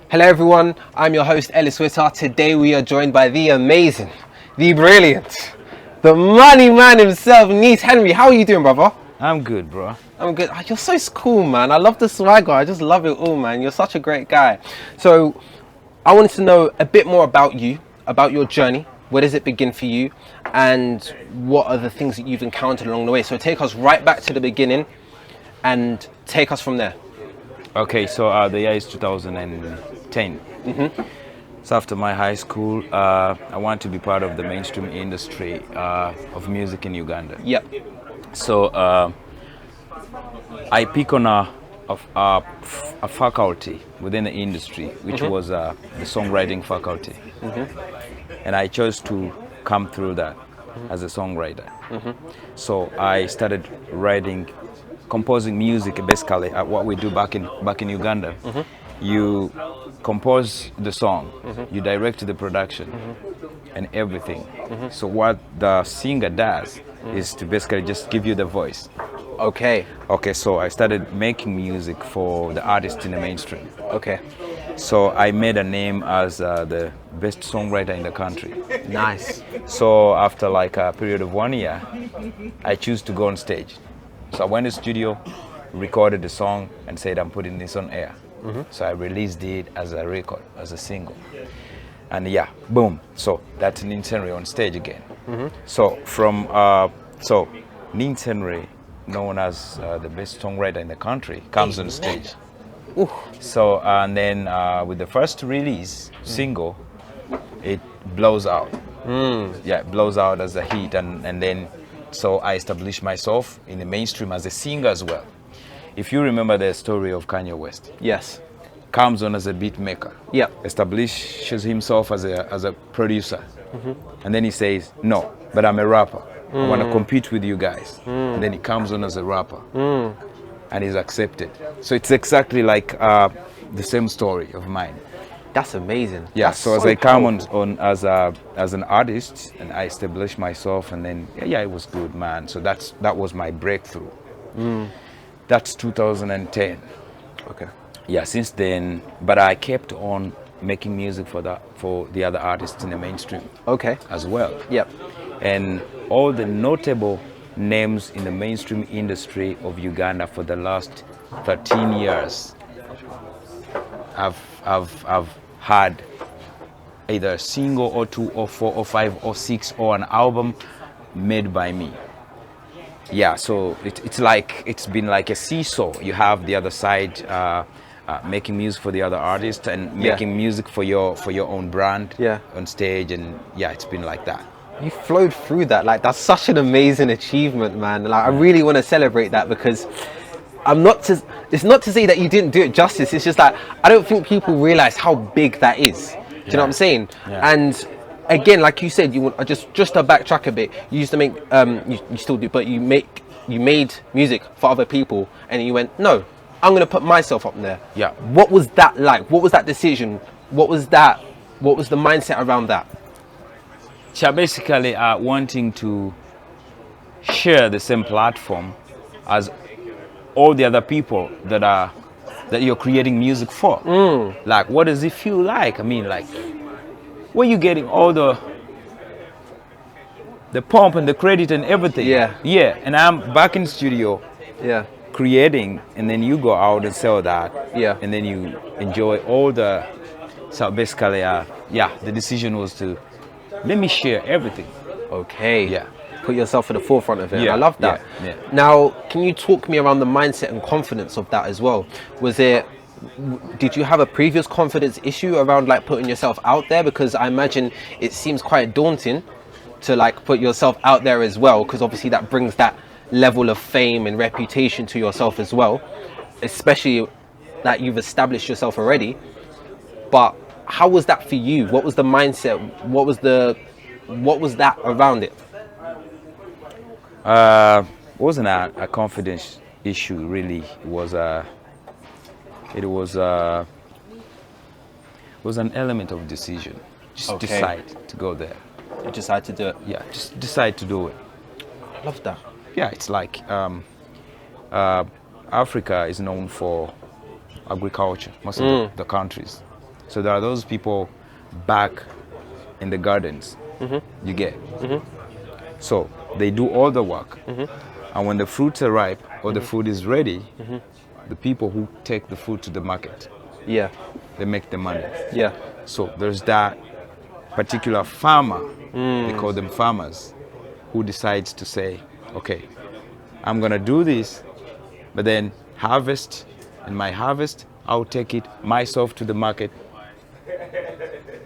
Hello everyone, I'm your host Ellis Witter. Today we are joined by the amazing, the brilliant, the money man himself, Nince. How are you doing, brother? I'm good, bro. I'm good. Oh, you're so cool, man. I love the swagger. I just love it all, man. You're such a great guy. So I wanted to know a bit more about you, about your journey. Where does it begin for you? And what are the things that you've encountered along the way? So take us right back to the beginning and take us from there. Okay, so the year is 2010. So after my high school, I want to be part of the mainstream industry of music in Uganda. Yep. So I pick on a faculty within the industry, which was the songwriting faculty. And I chose to come through that as a songwriter. So I started composing music, basically what we do back in Uganda. You compose the song, you direct the production and everything. So what the singer does is to basically just give you the voice. Okay, so I started making music for the artists in the mainstream. okay. So I made a name as the best songwriter in the country. Nice. So after like a period of 1 year, I choose to go on stage. So I went to the studio, recorded the song and said, I'm putting this on air. So I released it as a record, as a single. And yeah, boom. So that's Nince on stage again. So from, Nince, known as the best songwriter in the country, comes on stage. Ooh. So, and then with the first release, single, it blows out. Yeah, it blows out as a hit. And then, so I established myself in the mainstream as a singer as well. If you remember the story of Kanye West. Yes. Comes on as a beat maker. Yeah. Establishes himself as a producer. And then he says, no, but I'm a rapper. I want to compete with you guys. And then he comes on as a rapper. And he's accepted. So it's exactly like the same story of mine. That's amazing. Yeah, That's so as I come on as an artist and I establish myself, and then yeah, it was good, man. So that was my breakthrough. That's 2010. Okay. Yeah, since then, but I kept on making music for the other artists in the mainstream. Okay. As well. Yep. And all the notable names in the mainstream industry of Uganda for the last 13 years I've had either a single or two or four or five or six or an album made by me. Yeah, so it's like it's been like a seesaw. You have the other side making music for the other artists and making music for your own brand on stage, and yeah, it's been like that. You flowed through that. Like, that's such an amazing achievement, man. Like, I really want to celebrate that, because it's not to say that you didn't do it justice. It's just that I don't think people realize how big that is. Do you know what I'm saying? Yeah. And again, like you said, just to backtrack a bit, you used to make you still do, but you made music for other people, and you went, no, I'm gonna put myself up there. Yeah. What was that like? What was that decision? What was the mindset around that? So basically wanting to share the same platform as all the other people that you're creating music for. Like, what does it feel like? I mean, like, where you getting all the pump and the credit and everything? Yeah, and I'm back in the studio creating, and then you go out and sell that, and then you enjoy all the. So basically the decision was to let me share everything. Okay. Yeah. Put yourself at the forefront of it. Yeah. I love that. Yeah. Now, can you talk me around the mindset and confidence of that as well? Did you have a previous confidence issue around like putting yourself out there? Because I imagine it seems quite daunting to like put yourself out there as well, because obviously that brings that level of fame and reputation to yourself as well, especially that you've established yourself already. But how was that for you? What was the mindset? What was that around it? Wasn't a confidence issue really. It was an element of decision. Just decide to go there. You decided to do it. Yeah, just decide to do it. I love that. Yeah, it's like Africa is known for agriculture, most of the countries. So there are those people back in the gardens, you get. So they do all the work. And when the fruits are ripe or the food is ready, the people who take the food to the market, they make the money. Yeah. So there's that particular farmer, they call them farmers, who decides to say, okay, I'm gonna do this, but then harvest, in my harvest, I'll take it myself to the market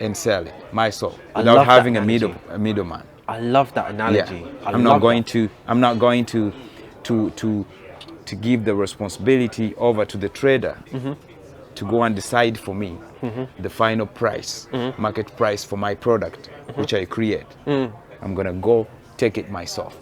and sell it myself without having a middleman. I love that analogy. Yeah. I'm not going to give the responsibility over to the trader to go and decide for me the final price, market price for my product, which I create. I'm gonna go take it myself.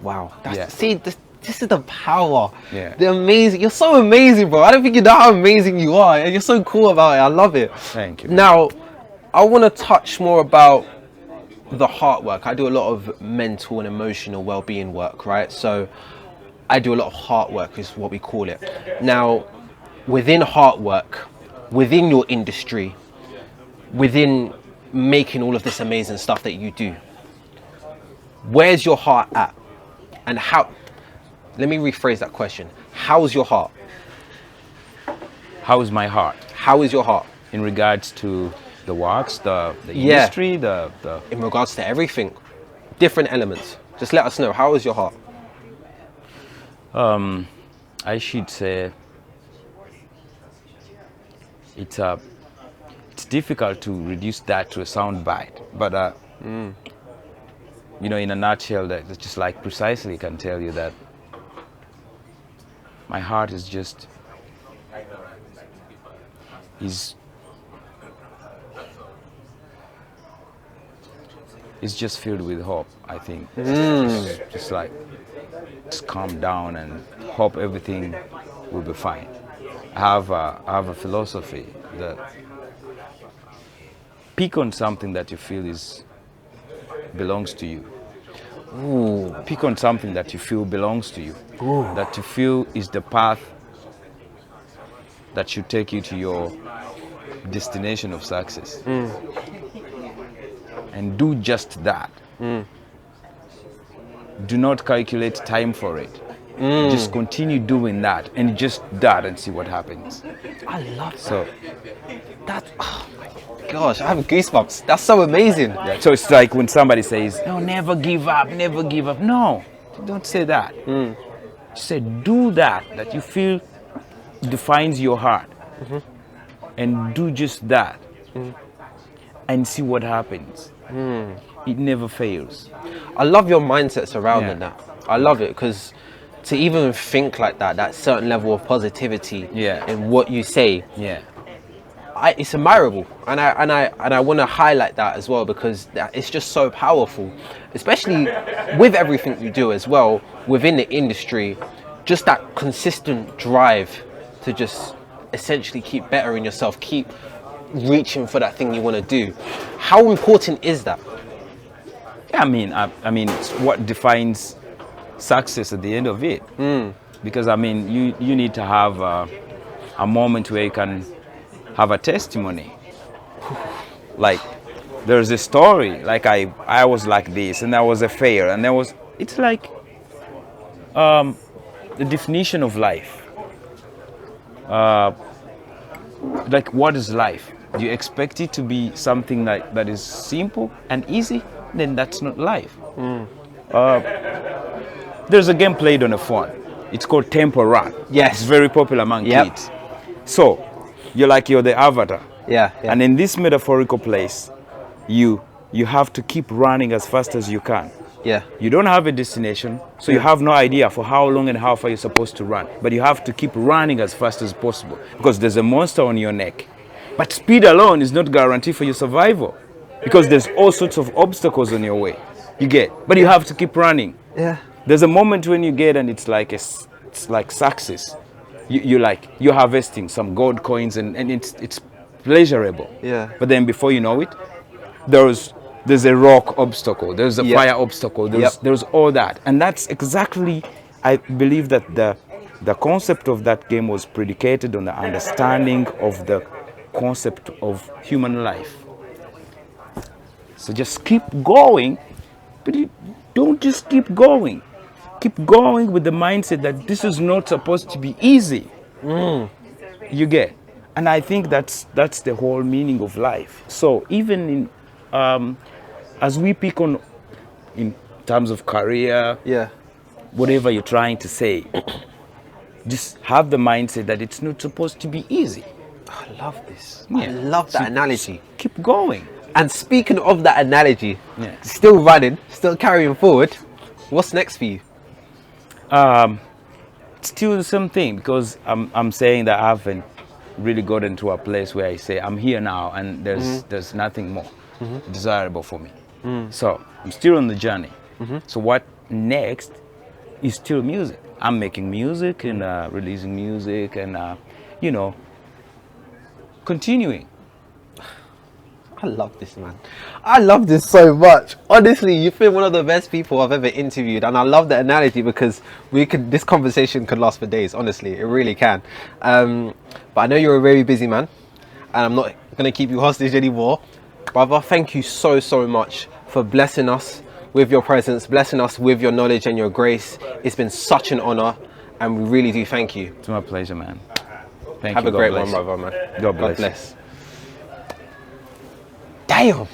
Wow. See, this is the power. Yeah. The amazing. You're so amazing, bro. I don't think you know how amazing you are, and you're so cool about it. I love it. Thank you. Now, I want to touch more about the heart work. I do a lot of mental and emotional well-being work, right? So I do a lot of heart work, is what we call it. Now, within heart work, within your industry, within making all of this amazing stuff that you do, where's your heart at? And how, let me rephrase that question. How's your heart? How is my heart? How is your heart? In regards to the works, the industry, the... In regards to everything, different elements. Just let us know, how is your heart? I should say it's difficult to reduce that to a sound bite, but you know, in a nutshell, that's just like precisely can tell you that my heart is just it's just filled with hope, I think. Just like, just calm down and hope everything will be fine. I have a philosophy that pick on something that you feel belongs to you. Ooh. Pick on something that you feel belongs to you. Ooh. That you feel is the path that should take you to your destination of success. And do just that. Do not calculate time for it. Just continue doing that and just that and see what happens. I love that. So That, oh my gosh, I have goosebumps. That's so amazing. yeah, so it's like when somebody says, no, never give up, never give up. No, don't say that. Just say, do that you feel defines your heart. And do just that. And see what happens. It never fails. I love your mindset surrounding Yeah. that. I love it because to even think like that certain level of positivity in what you say, Yeah. it's admirable, and I want to highlight that as well because it's just so powerful, especially with everything you do as well within the industry. Just that consistent drive to just essentially keep bettering yourself, keep reaching for that thing you want to do. How important is that? Yeah, I mean, it's what defines success at the end of it. Because I mean, you need to have a moment where you can have a testimony. Like, there's a story. Like I was like this, and there was a failure, and it's like the definition of life. Like, what is life? Do you expect it to be something that is simple and easy? Then that's not life. There's a game played on a phone. It's called Temple Run. Yes. It's very popular among kids. So, you're the avatar. Yeah. And in this metaphorical place, you have to keep running as fast as you can. Yeah. You don't have a destination, so you have no idea for how long and how far you're supposed to run. But you have to keep running as fast as possible because there's a monster on your neck. But speed alone is not guarantee for your survival because there's all sorts of obstacles on your way. You get, but you have to keep running. Yeah. There's a moment when you get and it's like success. You're harvesting some gold coins and it's pleasurable. Yeah. But then before you know it, there's a rock obstacle, there's a fire obstacle, there's all that. And that's exactly, I believe that the concept of that game was predicated on the understanding of the concept of human life. So just keep going, but you don't just keep going. Keep going with the mindset that this is not supposed to be easy. You get? And I think that's the whole meaning of life. So even in as we pick on in terms of career, whatever you're trying to say, just have the mindset that it's not supposed to be easy. I love this. I love that analogy. Keep going. And speaking of that analogy, still running, still carrying forward, what's next for you? Still the same thing, because I'm saying that I haven't really gotten to a place where I say I'm here now and there's nothing more desirable for me. So I'm still on the journey. So what next is still music. I'm making music and releasing music and continuing. I love this, man. I love this so much. Honestly, you've been one of the best people I've ever interviewed, and I love the analogy because this conversation could last for days. Honestly, it really can. But I know you're a very busy man, and I'm not gonna keep you hostage anymore. Brother, thank you so much for blessing us with your presence, blessing us with your knowledge and your grace. It's been such an honor, and we really do thank you. It's my pleasure, man. Thank you. Have a great one, brother, man. God bless. God bless. Damn.